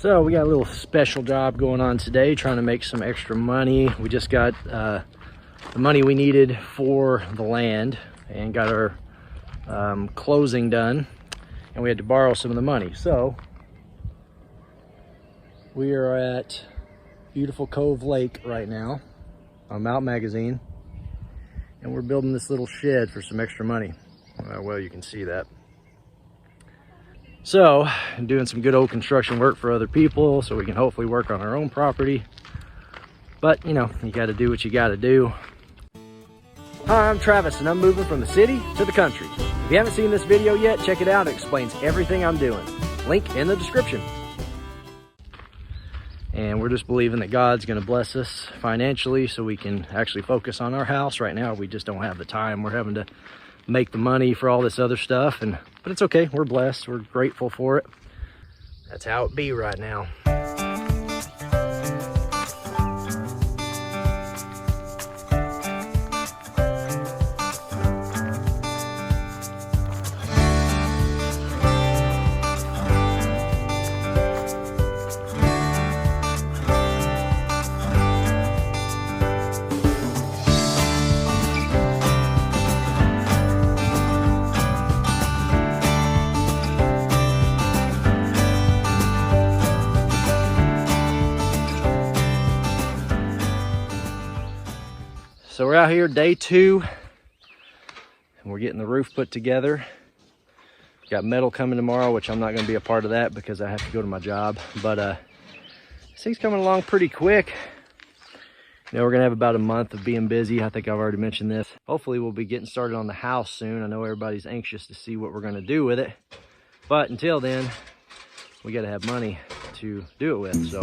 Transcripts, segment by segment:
So we got a little special job going on today, trying to make some extra money. We just got the money we needed for the land and got our closing done, and we had to borrow some of the money. So we are at beautiful Cove Lake right now on Mount Magazine, and we're building this little shed for some extra money. Well, you can see that. So I'm doing some good old construction work for other people so we can hopefully work on our own property. But you know, you got to do what you got to do. Hi, I'm Travis, and I'm moving from the city to the country. If you haven't seen this video yet, check it out. It explains everything I'm doing. Link in the description. And we're just believing that God's going to bless us financially so we can actually focus on our house. Right now, we just don't have the time. We're having to make the money for all this other stuff, but it's okay. We're blessed. We're grateful for it. That's how it be right now. So we're out here day 2, and we're getting the roof put together. Got metal coming tomorrow, which I'm not going to be a part of that because I have to go to my job. But this thing's coming along pretty quick. You know, we're going to have about a month of being busy. I think I've already mentioned this. Hopefully we'll be getting started on the house soon. I know everybody's anxious to see what we're going to do with it. But until then, we got to have money to do it with. So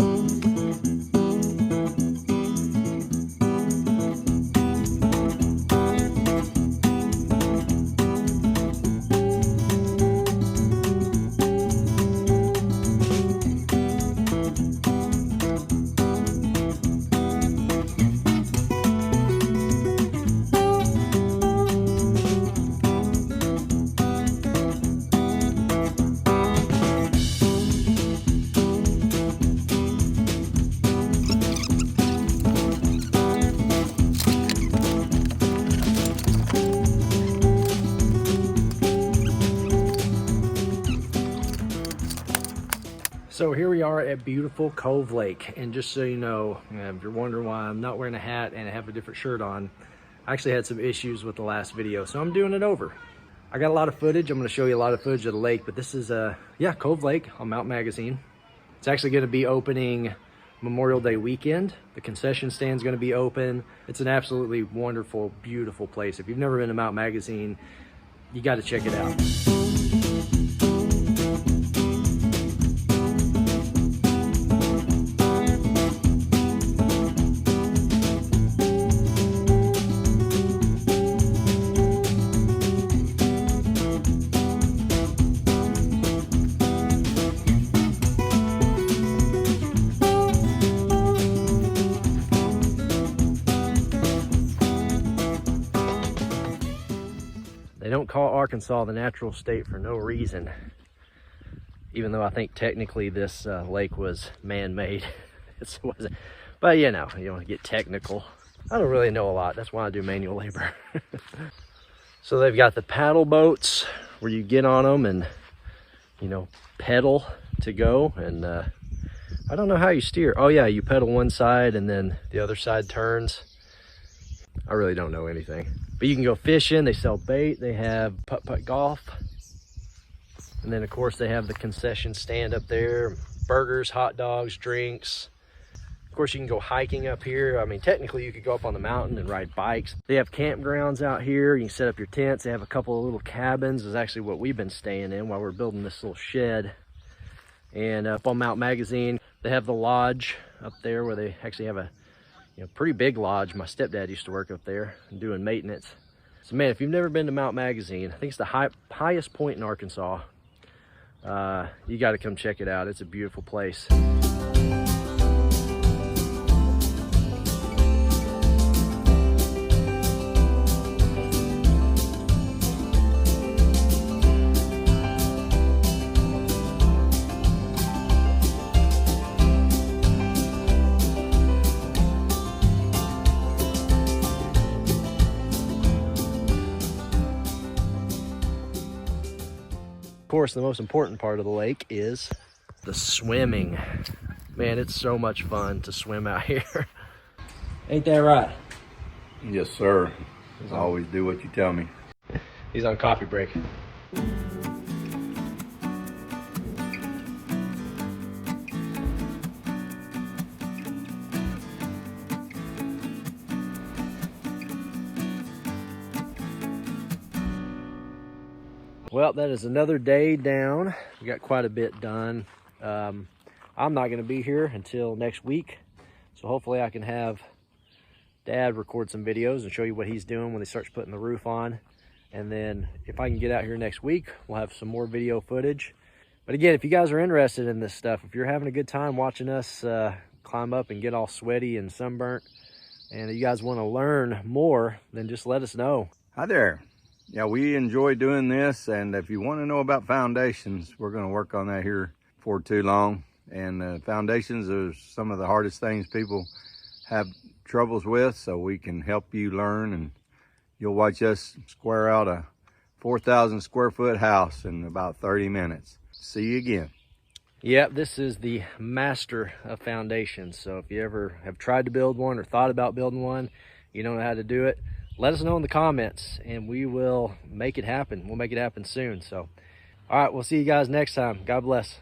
So here we are at beautiful Cove Lake, and just so you know, if you're wondering why I'm not wearing a hat and I have a different shirt on, I actually had some issues with the last video, so I'm doing it over. I got a lot of footage. I'm going to show you a lot of footage of the lake, but this is Cove Lake on Mount Magazine. It's actually going to be opening Memorial Day weekend. The concession stand is going to be open. It's an absolutely wonderful, beautiful place. If you've never been to Mount Magazine, you got to check it out. They don't call Arkansas the natural state for no reason, even though I think technically this lake was man-made. It wasn't, but you know, you want to get technical. I don't really know a lot. That's why I do manual labor. So they've got the paddle boats where you get on them and, you know, pedal to go. And I don't know how you steer. Oh yeah, you pedal one side and then the other side turns. I really don't know anything. But you can go fishing. They sell bait. They have putt-putt golf. And then, of course, they have the concession stand up there. Burgers, hot dogs, drinks. Of course, you can go hiking up here. I mean, technically, you could go up on the mountain and ride bikes. They have campgrounds out here. You can set up your tents. They have a couple of little cabins. Is actually what we've been staying in while we're building this little shed. And up on Mount Magazine, they have the lodge up there where they actually have a pretty big lodge. My stepdad used to work up there and doing maintenance. So man, if you've never been to Mount Magazine, I think it's the highest point in Arkansas. You got to come check it out. It's a beautiful place. course, the most important part of the lake is the swimming. Man, it's so much fun to swim out here. Ain't that right? Yes, sir. I always do what you tell me. He's on coffee break. Well, that is another day down. We got quite a bit done. I'm not going to be here until next week, so hopefully I can have Dad record some videos and show you what he's doing when he starts putting the roof on. And then if I can get out here next week, we'll have some more video footage. But again, if you guys are interested in this stuff, if you're having a good time watching us climb up and get all sweaty and sunburnt, and you guys want to learn more, then just let us know. Hi there. Yeah, we enjoy doing this, and if you want to know about foundations, we're going to work on that here for too long. And foundations are some of the hardest things people have troubles with, so we can help you learn, and you'll watch us square out a 4,000 square foot house in about 30 minutes. See you again. Yep, this is the master of foundations. So if you ever have tried to build one or thought about building one, you don't know how to do it, let us know in the comments and we will make it happen. We'll make it happen soon. So, all right, we'll see you guys next time. God bless.